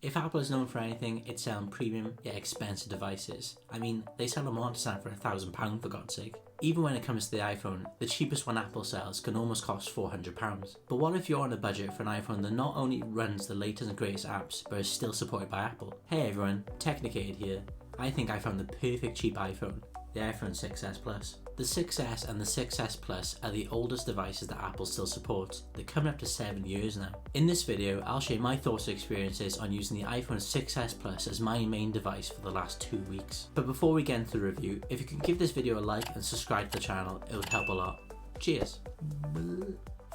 If Apple is known for anything, it's selling premium yet expensive devices. I mean, they sell a monitor stand for £1,000 for God's sake. Even when it comes to the iPhone, the cheapest one Apple sells can almost cost £400. But what if you're on a budget for an iPhone that not only runs the latest and greatest apps, but is still supported by Apple? Hey everyone, Technicated here. I think I found the perfect cheap iPhone, the iPhone 6s Plus. The 6s and the 6s Plus are the oldest devices that Apple still supports. They're coming up to 7 years now. In this video, I'll share my thoughts and experiences on using the iPhone 6s Plus as my main device for the last 2 weeks. But before we get into the review, if you can give this video a like and subscribe to the channel, it would help a lot. Cheers!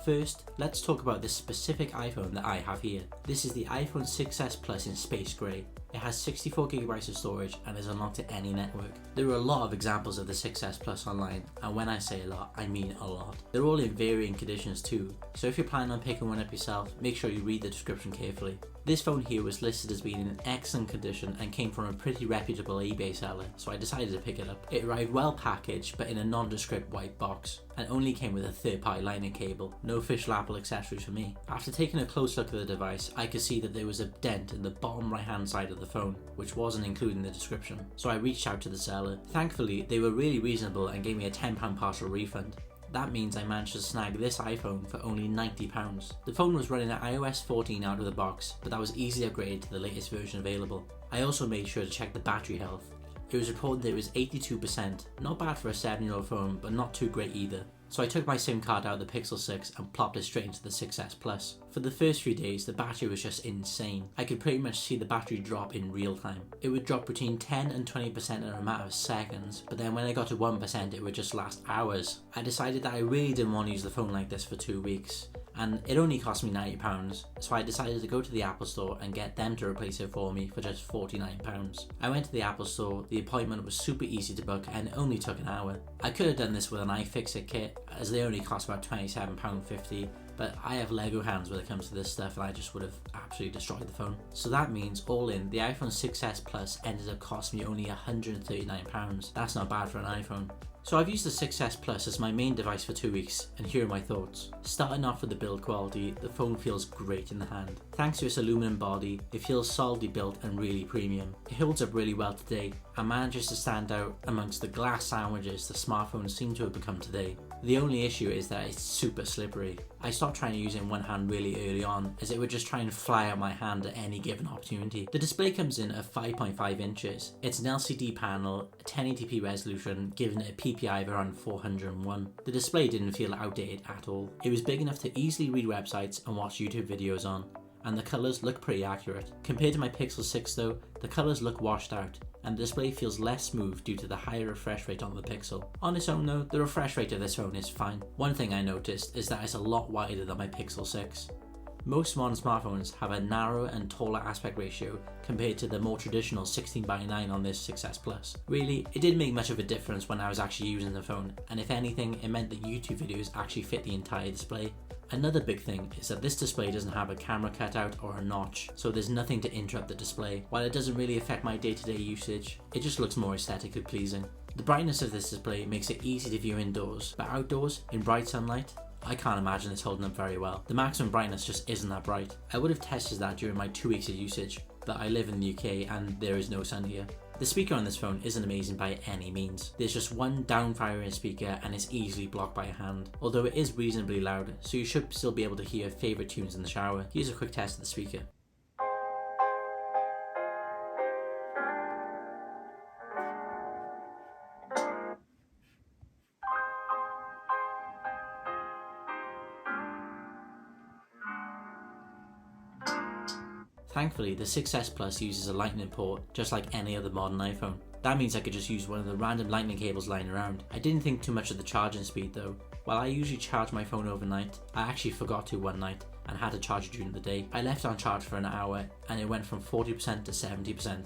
First, let's talk about this specific iPhone that I have here. This is the iPhone 6s Plus in space grey. It has 64GB of storage and is unlocked to any network. There are a lot of examples of the 6s Plus online, and when I say a lot, I mean a lot. They're all in varying conditions too, so if you're planning on picking one up yourself, make sure you read the description carefully. This phone here was listed as being in excellent condition and came from a pretty reputable eBay seller, so I decided to pick it up. It arrived well packaged but in a nondescript white box, and only came with a third-party lightning cable. No official Apple accessories for me. After taking a close look at the device, I could see that there was a dent in the bottom right hand side of the phone, which wasn't included in the description, so I reached out to the seller. Thankfully, they were really reasonable and gave me a £10 partial refund. That means I managed to snag this iPhone for only £90. The phone was running at iOS 14 out of the box, but that was easily upgraded to the latest version available. I also made sure to check the battery health. It was reported that it was 82%, not bad for a 7-year-old phone, but not too great either. So I took my SIM card out of the Pixel 6 and plopped it straight into the 6s Plus. For the first few days, the battery was just insane. I could pretty much see the battery drop in real time. It would drop between 10 and 20% in a matter of seconds, but then when I got to 1%, it would just last hours. I decided that I really didn't want to use the phone like this for 2 weeks, and it only cost me £90, so I decided to go to the Apple Store and get them to replace it for me for just £49. I went to the Apple Store, the appointment was super easy to book and it only took an hour. I could have done this with an iFixit kit, as they only cost about £27.50, but I have Lego hands when it comes to this stuff and I just would have absolutely destroyed the phone. So that means, all in, the iPhone 6s Plus ended up costing me only £139. That's not bad for an iPhone. So I've used the 6s Plus as my main device for 2 weeks, and here are my thoughts. Starting off with the build quality, the phone feels great in the hand. Thanks to its aluminum body, it feels solidly built and really premium. It holds up really well today, and manages to stand out amongst the glass sandwiches the smartphones seem to have become today. The only issue is that it's super slippery. I stopped trying to use it in one hand really early on, as it would just try and fly out my hand at any given opportunity. The display comes in at 5.5 inches. It's an LCD panel, a 1080p resolution, giving it a PPI of around 401. The display didn't feel outdated at all. It was big enough to easily read websites and watch YouTube videos on, and the colours look pretty accurate. Compared to my Pixel 6 though, the colours look washed out, and the display feels less smooth due to the higher refresh rate on the Pixel. On its own though, the refresh rate of this phone is fine. One thing I noticed is that it's a lot wider than my Pixel 6. Most modern smartphones have a narrower and taller aspect ratio compared to the more traditional 16:9 on this 6s Plus. Really, it didn't make much of a difference when I was actually using the phone, and if anything, it meant that YouTube videos actually fit the entire display. Another big thing is that this display doesn't have a camera cutout or a notch, so there's nothing to interrupt the display. While it doesn't really affect my day-to-day usage, it just looks more aesthetically pleasing. The brightness of this display makes it easy to view indoors, but outdoors, in bright sunlight, I can't imagine it's holding up very well. The maximum brightness just isn't that bright. I would have tested that during my 2 weeks of usage, but I live in the UK and there is no sun here. The speaker on this phone isn't amazing by any means. There's just one down-firing speaker and it's easily blocked by a hand, although it is reasonably loud, so you should still be able to hear favourite tunes in the shower. Here's a quick test of the speaker. Thankfully, the 6s Plus uses a lightning port just like any other modern iPhone. That means I could just use one of the random lightning cables lying around. I didn't think too much of the charging speed though. While I usually charge my phone overnight, I actually forgot to one night and had to charge it during the day. I left it on charge for an hour and it went from 40% to 70%.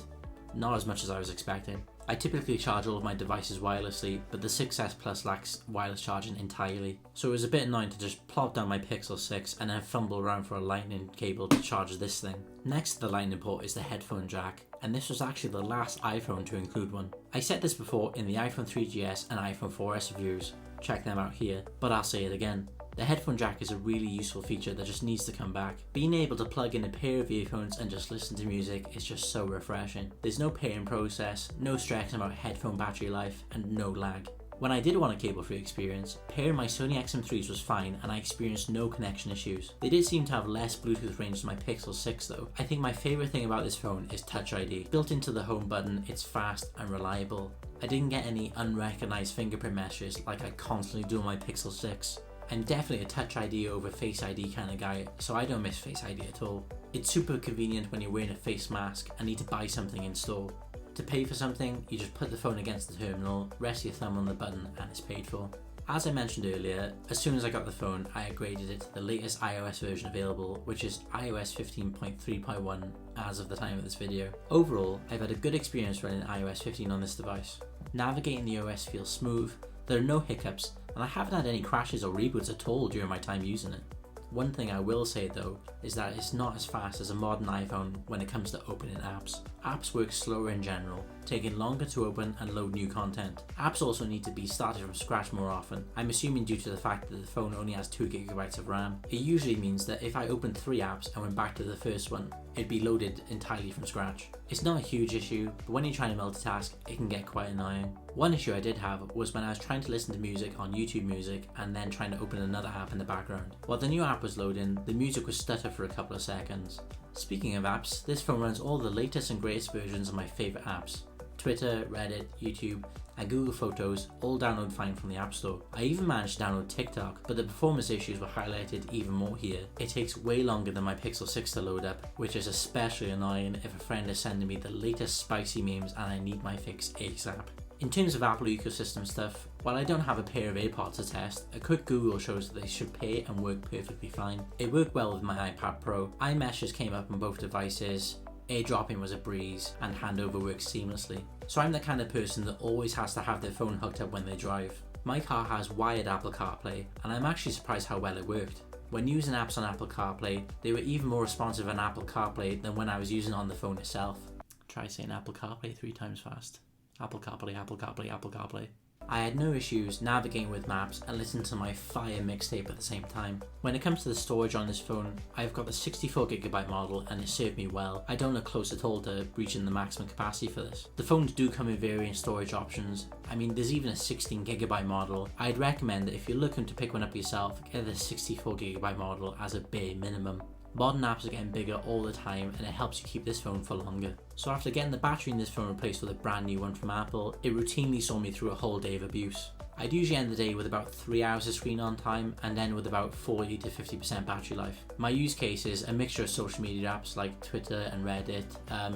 Not as much as I was expecting. I typically charge all of my devices wirelessly, but the 6s Plus lacks wireless charging entirely. So it was a bit annoying to just plop down my Pixel 6 and then fumble around for a lightning cable to charge this thing. Next to the lightning port is the headphone jack, and this was actually the last iPhone to include one. I said this before in the iPhone 3GS and iPhone 4S reviews, check them out here, but I'll say it again. The headphone jack is a really useful feature that just needs to come back. Being able to plug in a pair of earphones and just listen to music is just so refreshing. There's no pairing process, no stress about headphone battery life, and no lag. When I did want a cable-free experience, pairing my Sony XM3s was fine and I experienced no connection issues. They did seem to have less Bluetooth range than my Pixel 6 though. I think my favourite thing about this phone is Touch ID. Built into the home button, it's fast and reliable. I didn't get any unrecognised fingerprint messages like I constantly do on my Pixel 6. I'm definitely a Touch ID over Face ID kind of guy, so I don't miss Face ID at all. It's super convenient when you're wearing a face mask and need to buy something in store. To pay for something, you just put the phone against the terminal, rest your thumb on the button and it's paid for. As I mentioned earlier, as soon as I got the phone, I upgraded it to the latest iOS version available, which is iOS 15.3.1 as of the time of this video. Overall, I've had a good experience running iOS 15 on this device. Navigating the OS feels smooth, there are no hiccups, and I haven't had any crashes or reboots at all during my time using it. One thing I will say though is that it's not as fast as a modern iPhone when it comes to opening apps. Apps work slower in general, taking longer to open and load new content. Apps also need to be started from scratch more often. I'm assuming due to the fact that the phone only has 2GB of RAM. It usually means that if I opened 3 apps and went back to the first one, it'd be loaded entirely from scratch. It's not a huge issue, but when you're trying to multitask, it can get quite annoying. One issue I did have was when I was trying to listen to music on YouTube Music and then trying to open another app in the background. While the new app was loading, the music would stutter for a couple of seconds. Speaking of apps, this phone runs all the latest and greatest versions of my favourite apps. Twitter, Reddit, YouTube, and Google Photos all download fine from the App Store. I even managed to download TikTok, but the performance issues were highlighted even more here. It takes way longer than my Pixel 6 to load up, which is especially annoying if a friend is sending me the latest spicy memes and I need my fix ASAP. In terms of Apple ecosystem stuff, while I don't have a pair of AirPods to test, a quick Google shows that they should pair and work perfectly fine. It worked well with my iPad Pro. iMessages came up on both devices, airdropping was a breeze, and handover works seamlessly. So I'm the kind of person that always has to have their phone hooked up when they drive. My car has wired Apple CarPlay, and I'm actually surprised how well it worked. When using apps on Apple CarPlay, they were even more responsive on Apple CarPlay than when I was using it on the phone itself. Try saying Apple CarPlay 3 times fast. Apple CarPlay, Apple CarPlay, Apple CarPlay. I had no issues navigating with maps and listening to my fire mixtape at the same time. When it comes to the storage on this phone, I've got the 64GB model and it served me well. I don't look close at all to reaching the maximum capacity for this. The phones do come with varying storage options. I mean, there's even a 16GB model. I'd recommend that if you're looking to pick one up yourself, get the 64GB model as a bare minimum. Modern apps are getting bigger all the time and it helps you keep this phone for longer. So after getting the battery in this phone replaced with a brand new one from Apple, it routinely saw me through a whole day of abuse. I'd usually end the day with about 3 hours of screen on time and then with about 40 to 50% battery life. My use case is a mixture of social media apps like Twitter and Reddit,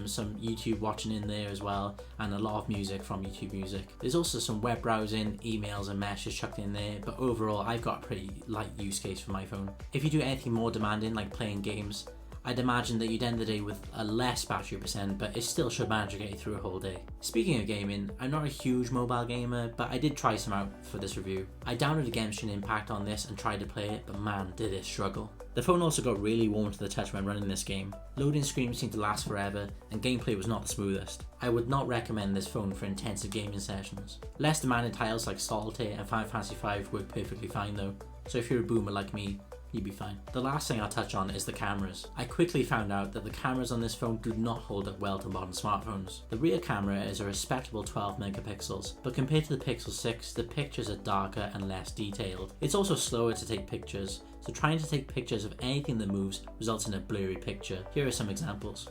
some YouTube watching in there as well, and a lot of music from YouTube Music. There's also some web browsing, emails and messages chucked in there, but overall I've got a pretty light use case for my phone. If you do anything more demanding like playing games, I'd imagine that you'd end the day with a less battery percent, but it still should manage to get you through a whole day. Speaking of gaming, I'm not a huge mobile gamer, but I did try some out for this review. I downloaded Genshin Impact on this and tried to play it, but man, did it struggle. The phone also got really warm to the touch when running this game. Loading screens seemed to last forever, and gameplay was not the smoothest. I would not recommend this phone for intensive gaming sessions. Less demanding titles like Solitaire and Final Fantasy V work perfectly fine though, so if you're a boomer like me, you'd be fine. The last thing I'll touch on is the cameras. I quickly found out that the cameras on this phone do not hold up well to modern smartphones. The rear camera is a respectable 12 megapixels, but compared to the Pixel 6, the pictures are darker and less detailed. It's also slower to take pictures, so trying to take pictures of anything that moves results in a blurry picture. Here are some examples.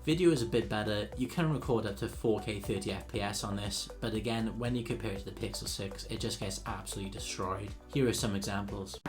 Video is a bit better. You can record up to 4K 30fps on this, but again, when you compare it to the Pixel 6, it just gets absolutely destroyed. Here are some examples.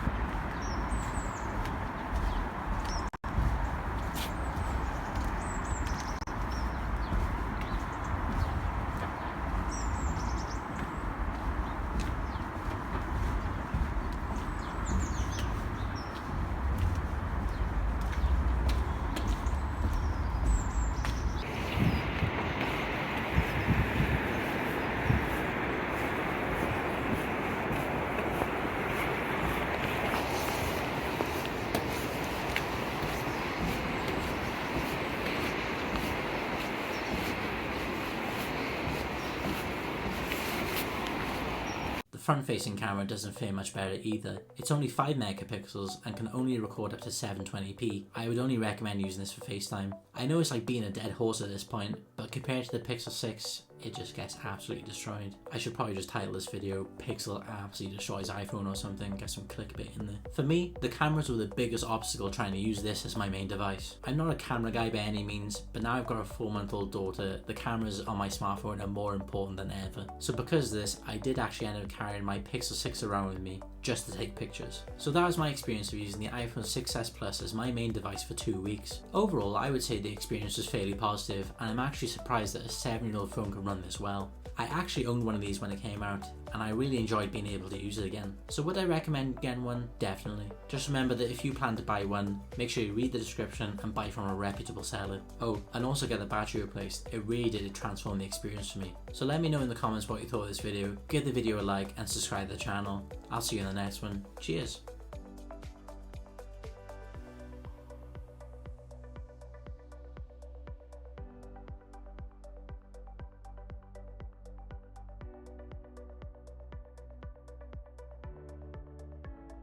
front-facing camera doesn't fare much better either. It's only 5 megapixels and can only record up to 720p. I would only recommend using this for FaceTime. I know it's like being a dead horse at this point, but compared to the Pixel 6, it just gets absolutely destroyed. I should probably just title this video Pixel absolutely destroys iPhone or something, get some clickbait in there. For me, the cameras were the biggest obstacle trying to use this as my main device. I'm not a camera guy by any means, but now I've got a 4-month-old daughter, the cameras on my smartphone are more important than ever. So because of this, I did actually end up carrying my Pixel 6 around with me just to take pictures. So that was my experience of using the iPhone 6s Plus as my main device for 2 weeks. Overall, I would say the experience was fairly positive, and I'm actually surprised that a 7-year-old phone can run this well. I actually owned one of these when it came out, and I really enjoyed being able to use it again. So would I recommend getting one? Definitely. Just remember that if you plan to buy one, make sure you read the description and buy from a reputable seller. Oh, and also get the battery replaced. It really did transform the experience for me. So let me know in the comments what you thought of this video, give the video a like and subscribe to the channel. I'll see you in the next one. Cheers!